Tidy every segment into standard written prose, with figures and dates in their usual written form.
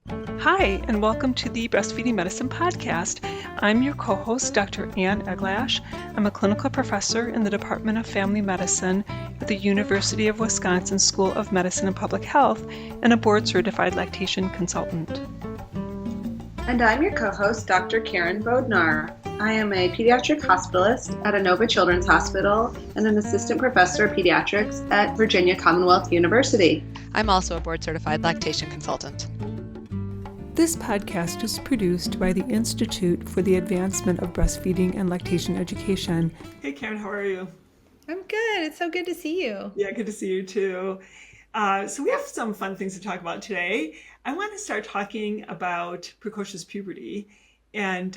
Hi, and welcome to the Breastfeeding Medicine Podcast. I'm your co-host, Dr. Ann Eglash. I'm a clinical professor in the Department of Family Medicine at the University of Wisconsin School of Medicine and Public Health and a board-certified lactation consultant. And I'm your co-host, Dr. Karen Bodnar. I am a pediatric hospitalist at Inova Children's Hospital and an assistant professor of pediatrics at Virginia Commonwealth University. I'm also a board-certified lactation consultant. This podcast is produced by the Institute for the Advancement of Breastfeeding and Lactation Education. Hey Karen, how are you? I'm good. It's so good to see you. Yeah, good to see you too. So we have some fun things to talk about today. I want to start talking about precocious puberty and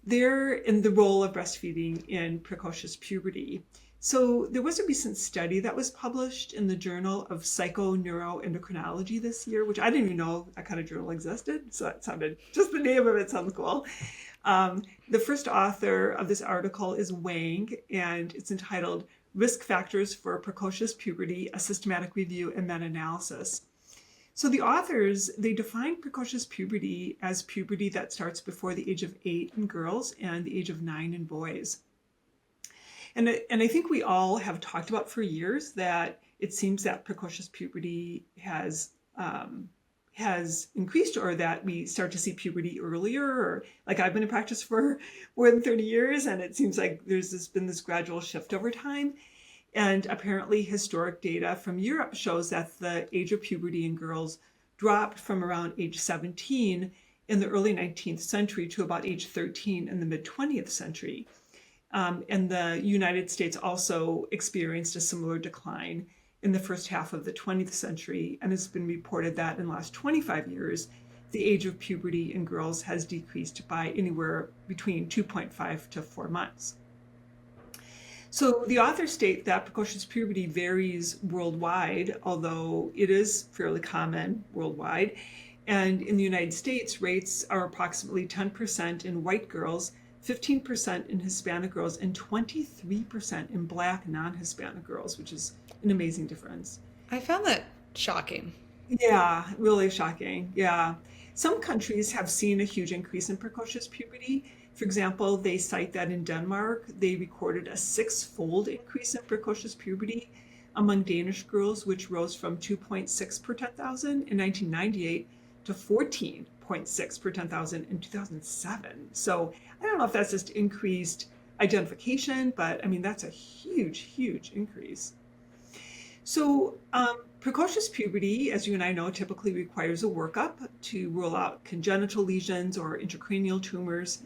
the role of breastfeeding in precocious puberty. So there was a recent study that was published in the Journal of Psychoneuroendocrinology this year, which I didn't even know that kind of journal existed. So that sounded, just the name of it sounds cool. The first author of this article is Wang, and it's entitled Risk Factors for Precocious Puberty, a Systematic Review and Meta-Analysis. So the authors, they define precocious puberty as puberty that starts before the age of 8 in girls and the age of 9 in boys. And I think we all have talked about for years that it seems that precocious puberty has increased, or that we start to see puberty earlier. Or like I've been in practice for more than 30 years, and it seems like there's been this gradual shift over time. And apparently historic data from Europe shows that the age of puberty in girls dropped from around age 17 in the early 19th century to about age 13 in the mid 20th century. And the United States also experienced a similar decline in the first half of the 20th century. And it's been reported that in the last 25 years, the age of puberty in girls has decreased by anywhere between 2.5 to 4 months. So the authors state that precocious puberty varies worldwide, although it is fairly common worldwide. And in the United States, rates are approximately 10% in white girls, 15% in Hispanic girls, and 23% in Black non-Hispanic girls, which is an amazing difference. I found that shocking. Yeah, really shocking. Yeah. Some countries have seen a huge increase in precocious puberty. For example, they cite that in Denmark, they recorded a 6-fold increase in precocious puberty among Danish girls, which rose from 2.6 per 10,000 in 1998 to 14.6 per 10,000 in 2007. So I don't know if that's just increased identification, but I mean, that's a huge, huge increase. So precocious puberty, as you and I know, typically requires a workup to rule out congenital lesions or intracranial tumors.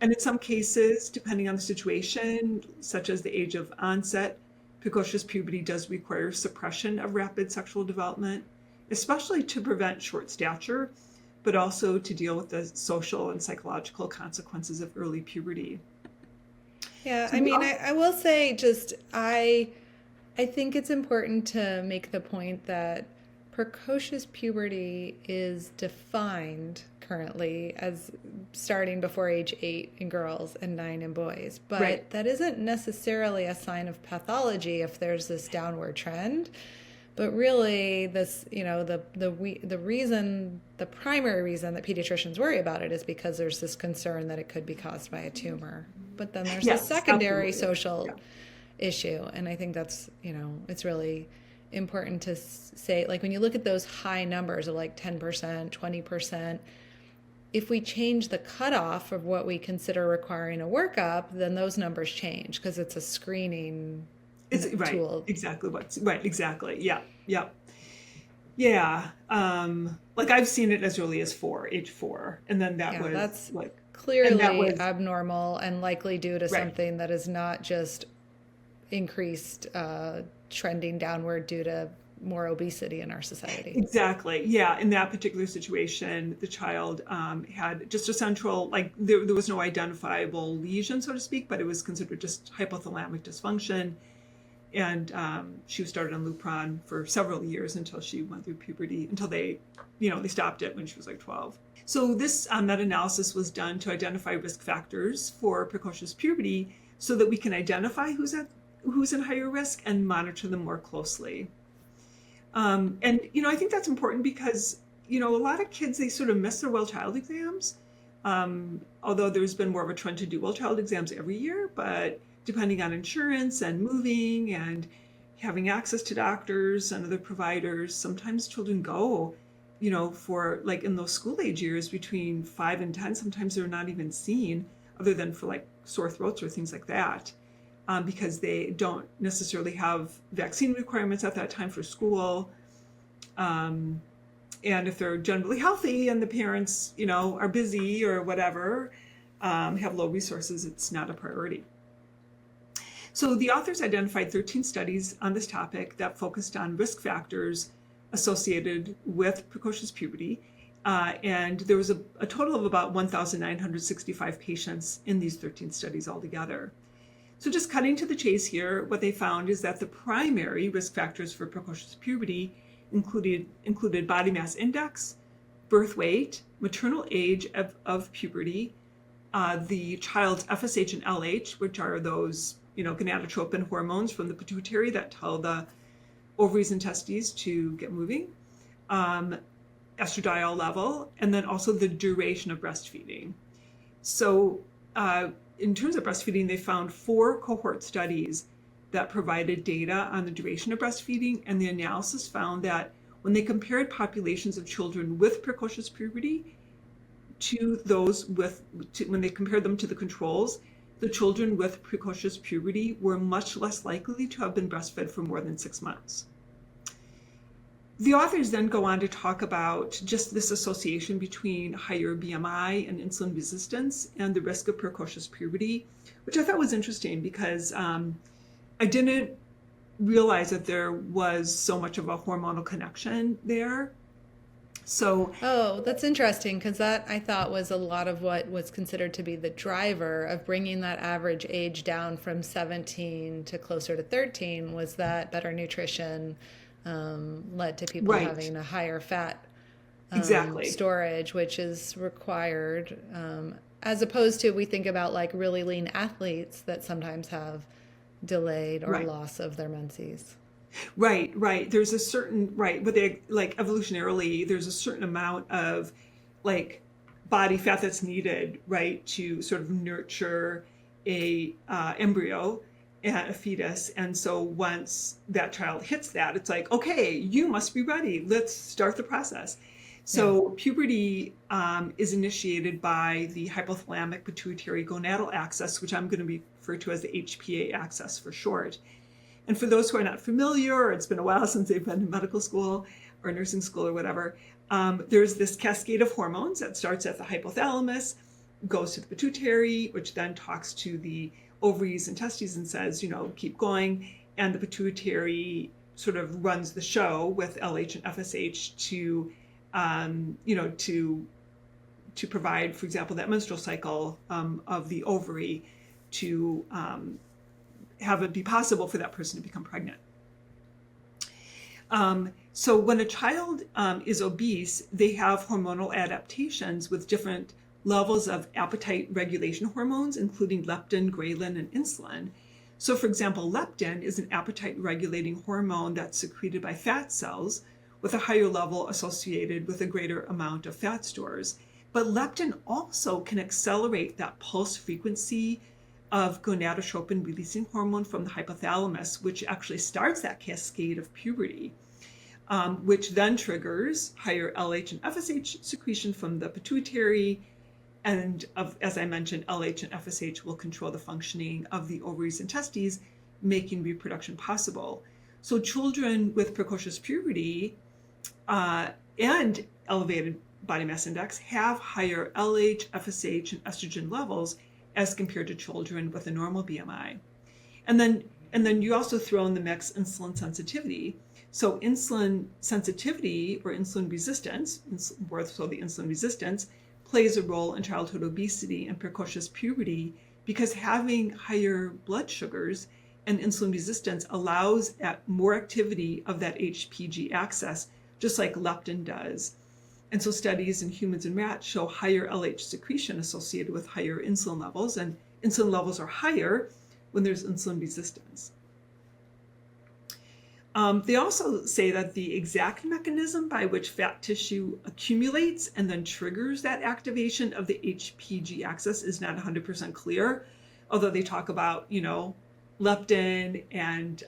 And in some cases, depending on the situation, such as the age of onset, precocious puberty does require suppression of rapid sexual development, especially to prevent short stature, but also to deal with the social and psychological consequences of early puberty. Yeah, I mean, I will say I think it's important to make the point that precocious puberty is defined currently as starting before age 8 in girls and 9 in boys. But right. That isn't necessarily a sign of pathology if there's this downward trend. But really, this, the primary reason that pediatricians worry about it is because there's this concern that it could be caused by a tumor. But then there's a secondary social issue, and I think that's, it's really important to say, like, when you look at those high numbers of like 10%, 20%, if we change the cutoff of what we consider requiring a workup, then those numbers change because it's a screening tool. Exactly. Exactly. Yeah. Like I've seen it as early as age 4. And then that's like clearly abnormal and likely due to something that is not just increased trending downward due to more obesity in our society. Exactly. Yeah. In that particular situation, the child had just a central, like there was no identifiable lesion, so to speak, but it was considered just hypothalamic dysfunction. And she was started on Lupron for several years until she went through puberty, until they stopped it when she was like 12. So this meta-analysis was done to identify risk factors for precocious puberty so that we can identify who's in higher risk and monitor them more closely. And I think that's important because a lot of kids, they sort of miss their well-child exams. Although there's been more of a trend to do well-child exams every year, but depending on insurance and moving and having access to doctors and other providers, sometimes children go, for like in those school age years between 5 and 10, sometimes they're not even seen other than for like sore throats or things like that, because they don't necessarily have vaccine requirements at that time for school. And if they're generally healthy and the parents, are busy or whatever, have low resources, it's not a priority. So the authors identified 13 studies on this topic that focused on risk factors associated with precocious puberty. And there was a total of about 1,965 patients in these 13 studies altogether. So just cutting to the chase here, what they found is that the primary risk factors for precocious puberty included body mass index, birth weight, maternal age of puberty, the child's FSH and LH, which are those gonadotropin hormones from the pituitary that tell the ovaries and testes to get moving, estradiol level, and then also the duration of breastfeeding. So in terms of breastfeeding, they found 4 cohort studies that provided data on the duration of breastfeeding, and the analysis found that when they compared populations of children with precocious puberty to those when they compared them to the controls, the children with precocious puberty were much less likely to have been breastfed for more than 6 months. The authors then go on to talk about just this association between higher BMI and insulin resistance and the risk of precocious puberty, which I thought was interesting because I didn't realize that there was so much of a hormonal connection there. So, that's interesting, because that I thought was a lot of what was considered to be the driver of bringing that average age down from 17 to closer to 13 was that better nutrition led to people having a higher fat storage, which is required, as opposed to we think about like really lean athletes that sometimes have delayed or loss of their menses. Right. There's a certain, but they like evolutionarily, there's a certain amount of like body fat that's needed, to sort of nurture a embryo, a fetus. And so once that child hits that, it's like, okay, you must be ready. Let's start the process. So puberty is initiated by the hypothalamic pituitary gonadal axis, which I'm going to refer to as the HPA axis for short. And for those who are not familiar, or it's been a while since they've been in medical school or nursing school or whatever, there's this cascade of hormones that starts at the hypothalamus, goes to the pituitary, which then talks to the ovaries and testes and says, keep going. And the pituitary sort of runs the show with LH and FSH to provide, for example, that menstrual cycle of the ovary to have it be possible for that person to become pregnant. So when a child is obese, they have hormonal adaptations with different levels of appetite regulation hormones, including leptin, ghrelin, and insulin. So for example, leptin is an appetite regulating hormone that's secreted by fat cells with a higher level associated with a greater amount of fat stores. But leptin also can accelerate that pulse frequency of gonadotropin releasing hormone from the hypothalamus, which actually starts that cascade of puberty, which then triggers higher LH and FSH secretion from the pituitary. And as I mentioned, LH and FSH will control the functioning of the ovaries and testes, making reproduction possible. So children with precocious puberty and elevated body mass index have higher LH, FSH, and estrogen levels as compared to children with a normal BMI. And then you also throw in the mix insulin sensitivity. So insulin sensitivity or insulin resistance, more so the insulin resistance, plays a role in childhood obesity and precocious puberty because having higher blood sugars and insulin resistance allows more activity of that HPG axis, just like leptin does. And so studies in humans and rats show higher LH secretion associated with higher insulin levels, and insulin levels are higher when there's insulin resistance. They also say that the exact mechanism by which fat tissue accumulates and then triggers that activation of the HPG axis is not 100% clear, although they talk about, leptin and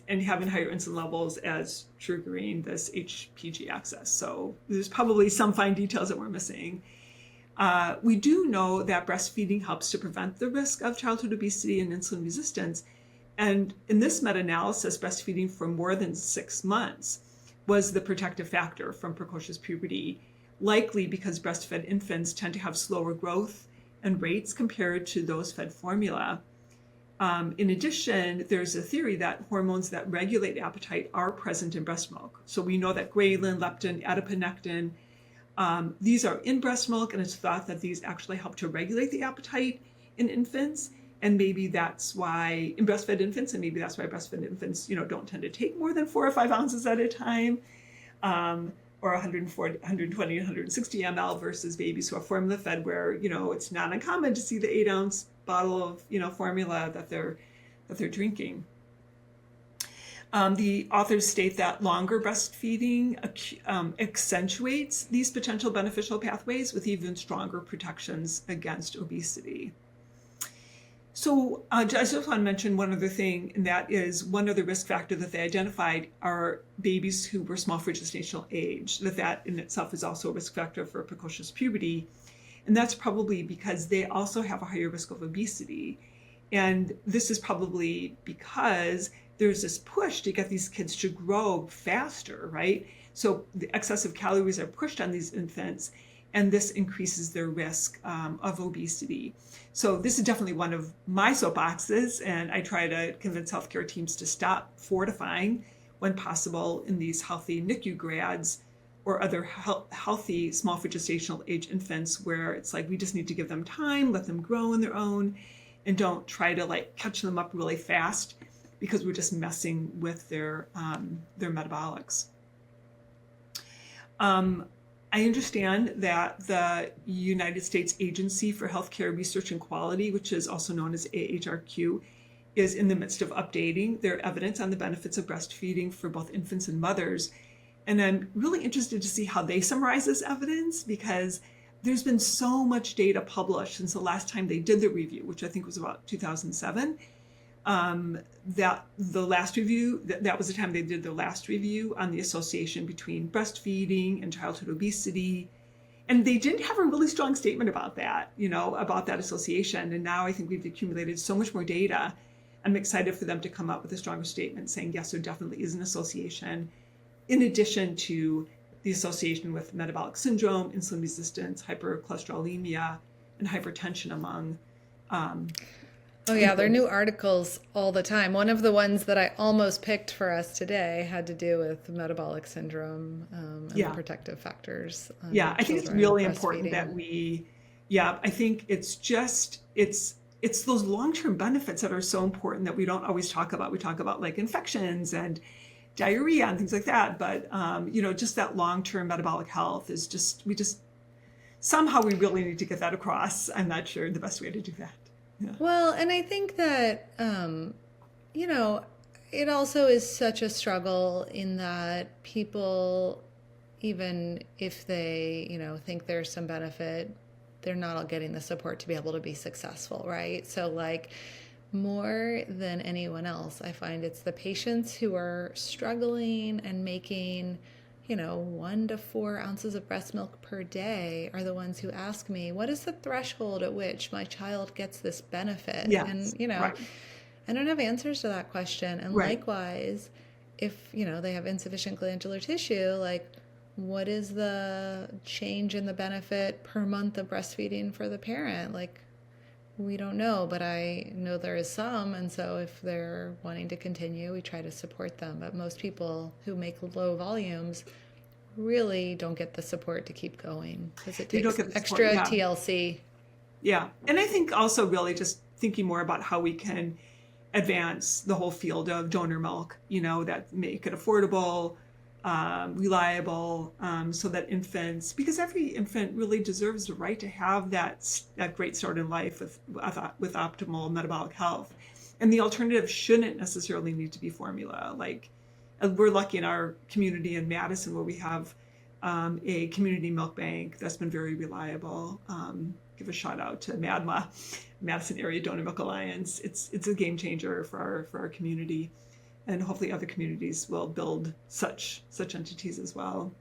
having higher insulin levels as triggering this HPG axis. So there's probably some fine details that we're missing. We do know that breastfeeding helps to prevent the risk of childhood obesity and insulin resistance. And in this meta-analysis, breastfeeding for more than 6 months was the protective factor from precocious puberty, likely because breastfed infants tend to have slower growth and rates compared to those fed formula. In addition, there's a theory that hormones that regulate appetite are present in breast milk. So we know that ghrelin, leptin, adiponectin, these are in breast milk, and it's thought that these actually help to regulate the appetite in infants. And maybe that's why in breastfed infants, and maybe that's why breastfed infants, don't tend to take more than 4 or 5 ounces at a time, or 120, 160 ml versus babies who are formula fed, where it's not uncommon to see the 8-ounce bottle of formula that they're drinking. The authors state that longer breastfeeding accentuates these potential beneficial pathways with even stronger protections against obesity. So I just want to mention one other thing, and that is one other risk factor that they identified are babies who were small for gestational age, that in itself is also a risk factor for precocious puberty. And that's probably because they also have a higher risk of obesity. And this is probably because there's this push to get these kids to grow faster, right? So the excessive calories are pushed on these infants, and this increases their risk of obesity. So this is definitely one of my soapboxes, and I try to convince healthcare teams to stop fortifying when possible in these healthy NICU grads or other healthy small for gestational age infants, where it's like we just need to give them time, let them grow on their own, and don't try to catch them up really fast, because we're just messing with their metabolics. I understand that the United States Agency for Healthcare Research and Quality, which is also known as AHRQ, is in the midst of updating their evidence on the benefits of breastfeeding for both infants and mothers. And I'm really interested to see how they summarize this evidence, because there's been so much data published since the last time they did the review, which I think was about 2007. That the last review, that was the time they did the last review on the association between breastfeeding and childhood obesity. And they didn't have a really strong statement about that, about that association. And now I think we've accumulated so much more data. I'm excited for them to come up with a stronger statement saying, yes, there definitely is an association, in addition to the association with metabolic syndrome, insulin resistance, hypercholesterolemia, and hypertension among Oh yeah, there are new articles all the time. One of the ones that I almost picked for us today had to do with metabolic syndrome and the protective factors. I think it's really important that I think it's those long-term benefits that are so important that we don't always talk about. We talk about infections and diarrhea and things like that, but just that long-term metabolic health is somehow we really need to get that across. I'm not sure the best way to do that. Yeah. Well, and I think that, it also is such a struggle in that people, even if they, think there's some benefit, they're not all getting the support to be able to be successful, right? So more than anyone else, I find it's the patients who are struggling and making 1 to 4 ounces of breast milk per day are the ones who ask me, what is the threshold at which my child gets this benefit? Yes, and, right. I don't have answers to that question. And likewise, if, they have insufficient glandular tissue, what is the change in the benefit per month of breastfeeding for the parent? We don't know, but I know there is some. And so if they're wanting to continue, we try to support them. But most people who make low volumes really don't get the support to keep going, because it takes extra TLC. Yeah. And I think also really just thinking more about how we can advance the whole field of donor milk, that make it affordable, reliable, so that infants, because every infant really deserves the right to have that great start in life with optimal metabolic health. And the alternative shouldn't necessarily need to be formula. Like, we're lucky in our community in Madison where we have a community milk bank that's been very reliable. Give a shout out to MADMA, Madison Area Donor Milk Alliance. It's a game changer for our community, and hopefully other communities will build such entities as well.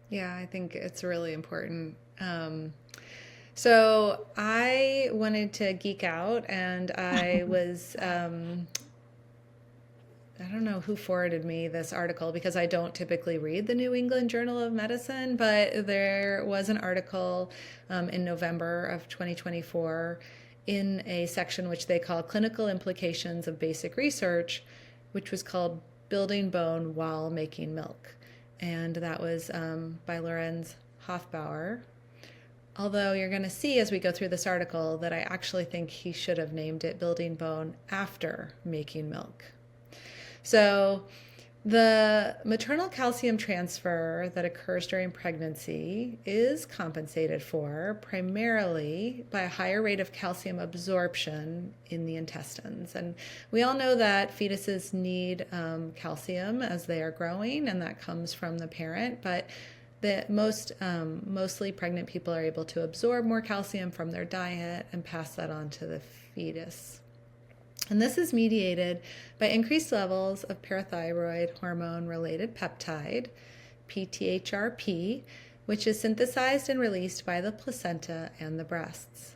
Yeah, I think it's really important. So I wanted to geek out, and I was, I don't know who forwarded me this article because I don't typically read the New England Journal of Medicine, but there was an article in November of 2024 in a section which they call Clinical Implications of Basic Research, which was called Building Bone While Making Milk. And that was by Lorenz Hofbauer. Although you're going to see as we go through this article that I actually think he should have named it Building Bone After Making Milk. So the maternal calcium transfer that occurs during pregnancy is compensated for primarily by a higher rate of calcium absorption in the intestines. And we all know that fetuses need calcium as they are growing, and that comes from the parent, but mostly pregnant people are able to absorb more calcium from their diet and pass that on to the fetus. And this is mediated by increased levels of parathyroid hormone-related peptide, PTHrP, which is synthesized and released by the placenta and the breasts.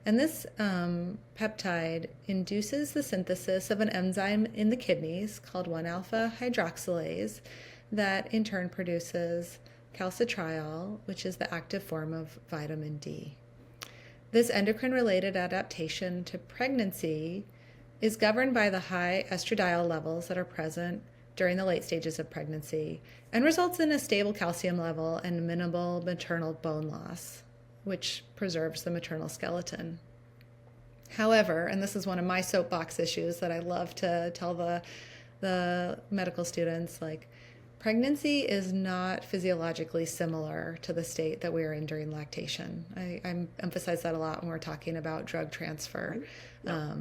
And this peptide induces the synthesis of an enzyme in the kidneys called 1-alpha hydroxylase that in turn produces calcitriol, which is the active form of vitamin D. This endocrine-related adaptation to pregnancy is governed by the high estradiol levels that are present during the late stages of pregnancy and results in a stable calcium level and minimal maternal bone loss, which preserves the maternal skeleton. However, and this is one of my soapbox issues that I love to tell the medical students, like, pregnancy is not physiologically similar to the state that we're in during lactation. I emphasize that a lot when we're talking about drug transfer. Yeah.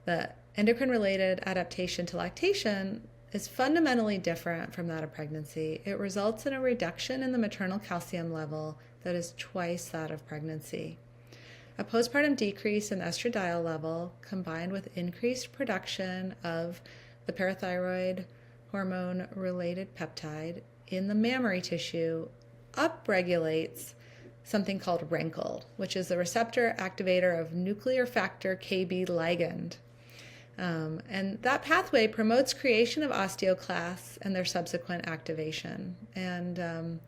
The endocrine-related adaptation to lactation is fundamentally different from that of pregnancy. It results in a reduction in the maternal calcium level that is twice that of pregnancy. A postpartum decrease in estradiol level combined with increased production of the parathyroid hormone-related peptide in the mammary tissue upregulates something called RANKL, which is the receptor activator of nuclear factor KB ligand. And that pathway promotes creation of osteoclasts and their subsequent activation. And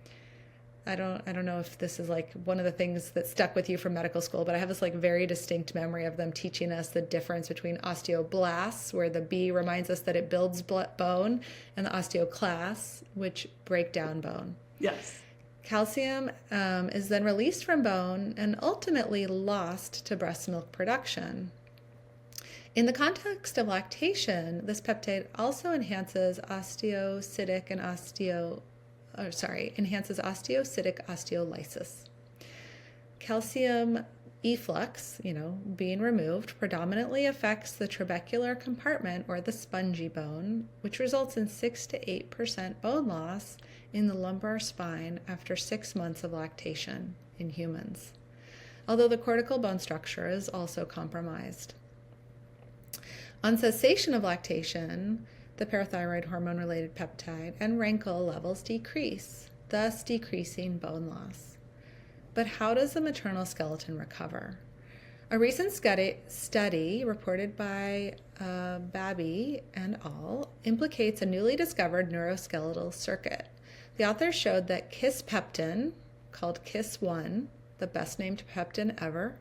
I don't know if this is like one of the things that stuck with you from medical school, but I have this like very distinct memory of them teaching us the difference between osteoblasts, where the B reminds us that it builds bone, and the osteoclasts, which break down bone. Yes. Calcium is then released from bone and ultimately lost to breast milk production. In the context of lactation, this peptide also enhances osteolysis osteolysis. Calcium efflux, being removed, predominantly affects the trabecular compartment or the spongy bone, which results in 6 to 8% bone loss in the lumbar spine after 6 months of lactation in humans, although the cortical bone structure is also compromised. On cessation of lactation, the parathyroid hormone-related peptide and RANKL levels decrease, thus decreasing bone loss. But how does the maternal skeleton recover? A recent study reported by Babi and al. Implicates a newly discovered neuroskeletal circuit. The authors showed that kisspeptin, called KISS1, the best named peptin ever,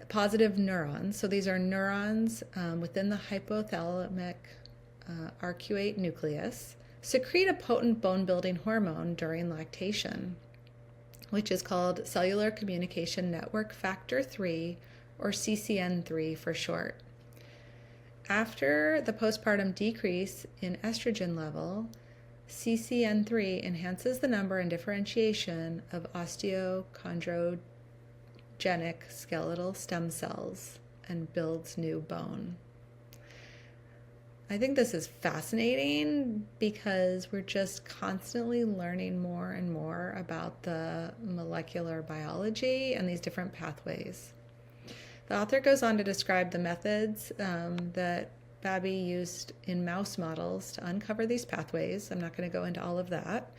positive neurons. So these are neurons within the hypothalamic arcuate nucleus, secrete a potent bone-building hormone during lactation, which is called cellular communication network factor 3, or CCN3 for short. After the postpartum decrease in estrogen level, CCN3 enhances the number and differentiation of osteochondrogenic skeletal stem cells, and builds new bone. I think this is fascinating because we're just constantly learning more and more about the molecular biology and these different pathways. The author goes on to describe the methods that Babby used in mouse models to uncover these pathways. I'm not going to go into all of that.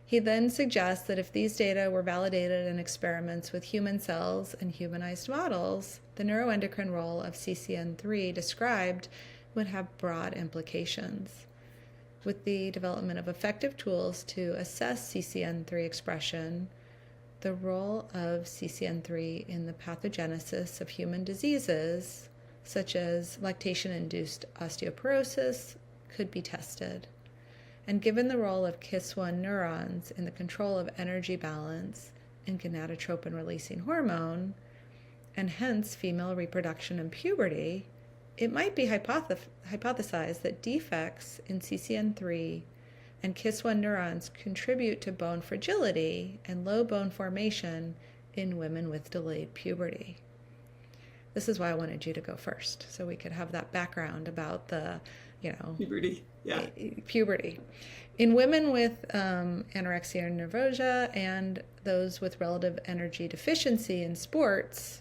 He then suggests that if these data were validated in experiments with human cells and humanized models, the neuroendocrine role of CCN3 described would have broad implications. With the development of effective tools to assess CCN3 expression, the role of CCN3 in the pathogenesis of human diseases, such as lactation-induced osteoporosis, could be tested. And given the role of KIS1 neurons in the control of energy balance and gonadotropin-releasing hormone, and hence female reproduction and puberty, it might be hypothesized that defects in CCN3 and KIS1 neurons contribute to bone fragility and low bone formation in women with delayed puberty. This is why I wanted you to go first, so we could have that background about the, puberty. Yeah. Puberty. In women with anorexia nervosa and those with relative energy deficiency in sports,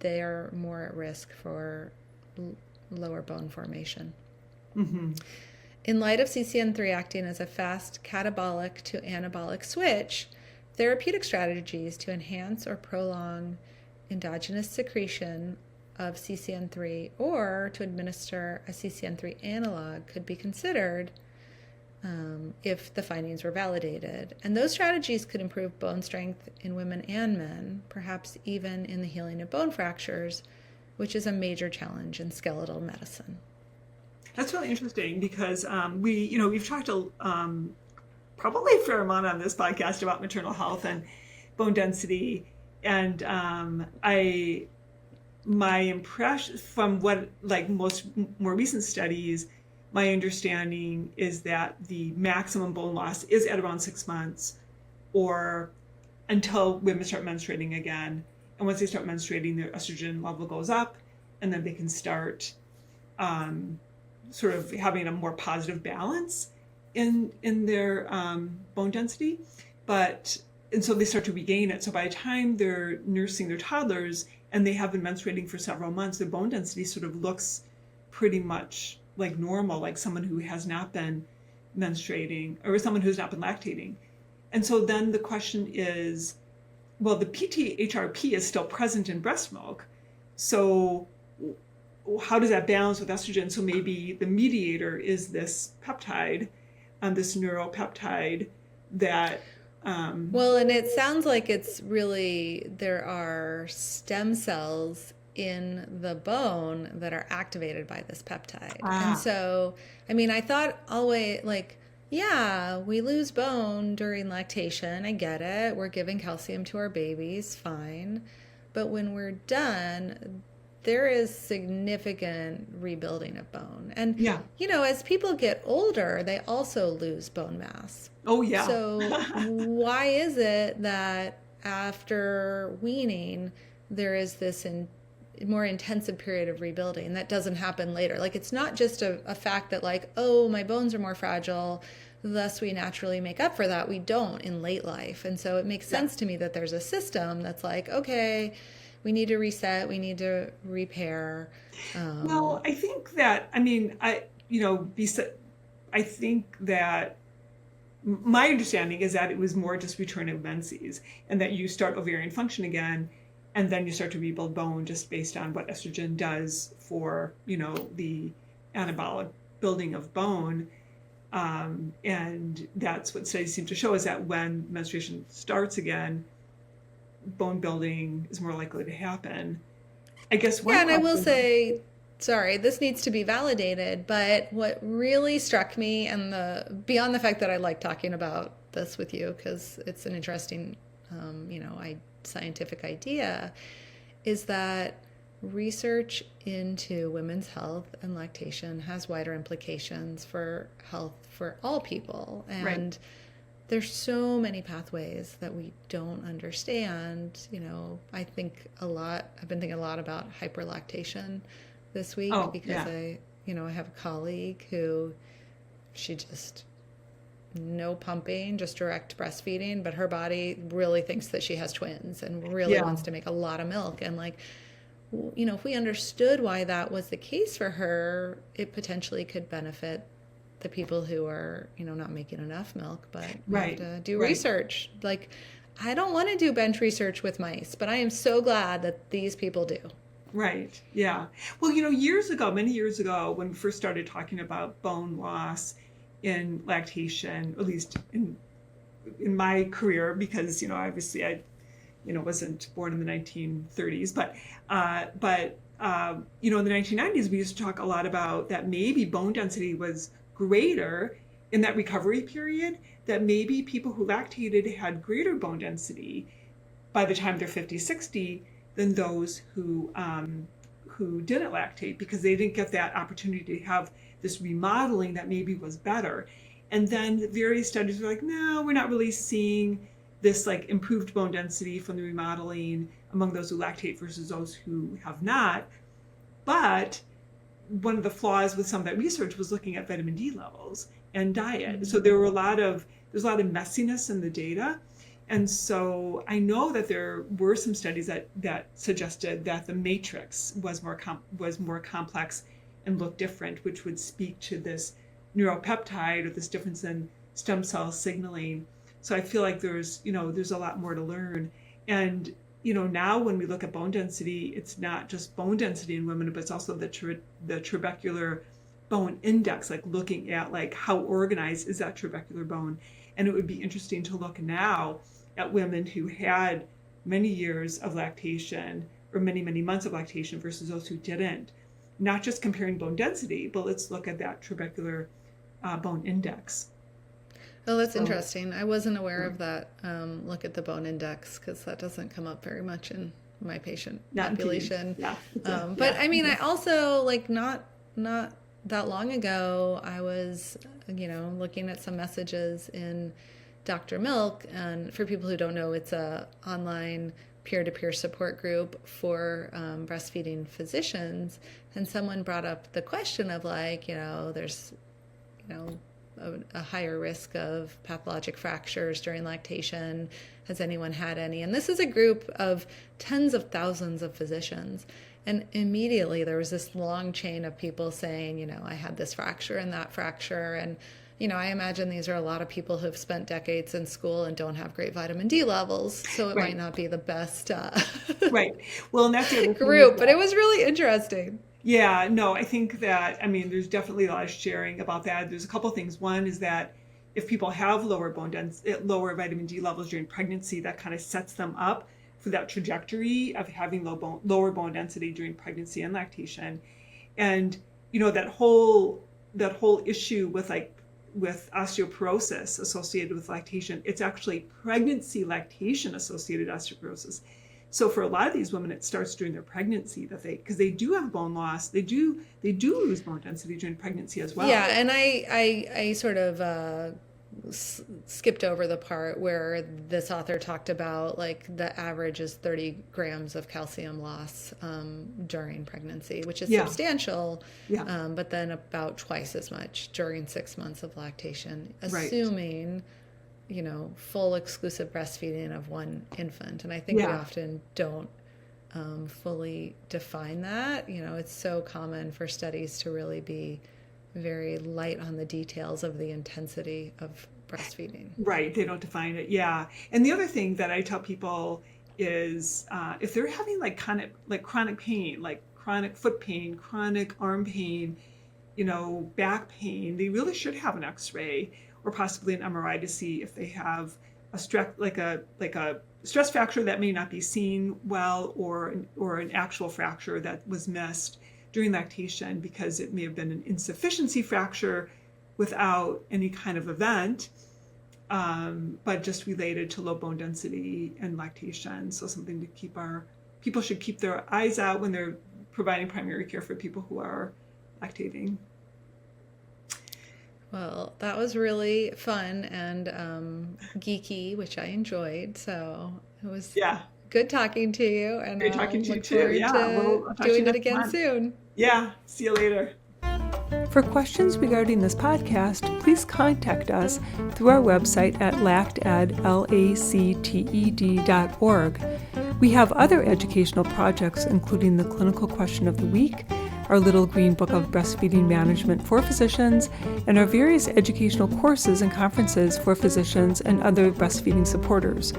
they are more at risk for lower bone formation. Mm-hmm. In light of CCN3 acting as a fast catabolic to anabolic switch, therapeutic strategies to enhance or prolong endogenous secretion of CCN3 or to administer a CCN3 analog could be considered if the findings were validated. And those strategies could improve bone strength in women and men, perhaps even in the healing of bone fractures, which is a major challenge in skeletal medicine. That's really interesting because we've talked probably a fair amount on this podcast about maternal health and bone density. And my impression from what most more recent studies, my understanding is that the maximum bone loss is at around 6 months or until women start menstruating again. And once they start menstruating, their estrogen level goes up and then they can start sort of having a more positive balance in their bone density. And so they start to regain it. So by the time they're nursing their toddlers and they have been menstruating for several months, their bone density sort of looks pretty much like normal, like someone who has not been menstruating or someone who's not been lactating. And so then the question is, well, the PTHRP is still present in breast milk. So how does that balance with estrogen? So maybe the mediator is this peptide, this neuropeptide that... Well, and it sounds like it's really, there are stem cells in the bone that are activated by this peptide. And so, I thought always we lose bone during lactation. I get it. We're giving calcium to our babies. Fine. But when we're done, there is significant rebuilding of bone. And, as people get older, they also lose bone mass. Oh, yeah. So why is it that after weaning, there is this more intensive period of rebuilding that doesn't happen later? It's not just a fact that my bones are more fragile, thus we naturally make up for that. We don't in late life. And so it makes sense to me that there's a system that's okay, we need to reset, we need to repair. Well, I think that, I think that my understanding is that it was more just return of menses and that you start ovarian function again and then you start to rebuild bone just based on what estrogen does for, the anabolic building of bone. And that's what studies seem to show, is that when menstruation starts again, bone building is more likely to happen. I guess and I will say, sorry, this needs to be validated, but what really struck me, and beyond the fact that I like talking about this with you because it's an interesting scientific idea, is that research into women's health and lactation has wider implications for health for all people. And there's so many pathways that we don't understand. I've been thinking a lot about hyperlactation this week because I have a colleague who she just no pumping, just direct breastfeeding, but her body really thinks that she has twins and really wants to make a lot of milk. And if we understood why that was the case for her, it potentially could benefit the people who are, not making enough milk, but have to do research. I don't want to do bench research with mice, but I am so glad that these people do. Right. Yeah. Well, many years ago, when we first started talking about bone loss in lactation, at least in my career, because, obviously I, wasn't born in the 1930s, but in the 1990s, we used to talk a lot about that maybe bone density was greater in that recovery period, that maybe people who lactated had greater bone density by the time they're 50, 60 than those who didn't lactate, because they didn't get that opportunity to have this remodeling that maybe was better. And then various studies were like, no, we're not really seeing this improved bone density from the remodeling among those who lactate versus those who have not. But one of the flaws with some of that research was looking at vitamin D levels and diet. Mm-hmm. So there's a lot of messiness in the data. And so I know that there were some studies that suggested that the matrix was more complex and looked different, which would speak to this neuropeptide or this difference in stem cell signaling. So I feel like there's a lot more to learn. And now when we look at bone density, it's not just bone density in women, but it's also the trabecular bone index, looking at how organized is that trabecular bone. And it would be interesting to look now at women who had many years of lactation or many, many months of lactation versus those who didn't. Not just comparing bone density, but let's look at that trabecular bone index. Oh, that's interesting. I wasn't aware of that. Look at the bone index, because that doesn't come up very much in my patient population. But I mean, I also not that long ago, I was, looking at some messages in Dr. Milk, and for people who don't know, it's a online peer-to-peer support group for breastfeeding physicians. And someone brought up the question of there's, a higher risk of pathologic fractures during lactation. Has anyone had any? And this is a group of tens of thousands of physicians. And immediately there was this long chain of people saying, I had this fracture and that fracture. And, I imagine these are a lot of people who have spent decades in school and don't have great vitamin D levels. So it might not be the best right. Well, and that's the other group, but it was really interesting. Yeah, no, I think that, there's definitely a lot of sharing about that. There's a couple things. One is that if people have lower vitamin D levels during pregnancy, that kind of sets them up for that trajectory of having lower bone density during pregnancy and lactation. And, that whole issue with osteoporosis associated with lactation, it's actually pregnancy lactation associated osteoporosis. So for a lot of these women, it starts during their pregnancy because they do have bone loss. They do lose bone density during pregnancy as well. Yeah, and I sort of skipped over the part where this author talked about the average is 30 grams of calcium loss during pregnancy, which is substantial, but then about twice as much during 6 months of lactation, assuming full exclusive breastfeeding of one infant. And I think we often don't fully define that. It's so common for studies to really be very light on the details of the intensity of breastfeeding. Right. They don't define it. Yeah. And the other thing that I tell people is if they're having chronic pain, chronic foot pain, chronic arm pain, back pain, they really should have an X-ray or possibly an MRI to see if they have a stress fracture that may not be seen well, or an actual fracture that was missed during lactation because it may have been an insufficiency fracture without any kind of event, but just related to low bone density and lactation. So something to people should keep their eyes out when they're providing primary care for people who are lactating. Well, that was really fun and geeky, which I enjoyed. So it was good talking to you. And great talking to you too. We'll doing it again soon. Yeah. See you later. For questions regarding this podcast, please contact us through our website at lacted.org. We have other educational projects, including the Clinical Question of the Week, our Little Green Book of Breastfeeding Management for Physicians, and our various educational courses and conferences for physicians and other breastfeeding supporters.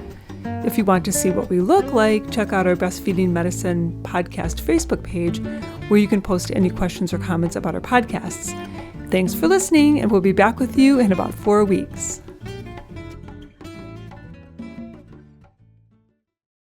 If you want to see what we look like, check out our Breastfeeding Medicine Podcast Facebook page, where you can post any questions or comments about our podcasts. Thanks for listening, and we'll be back with you in about 4 weeks.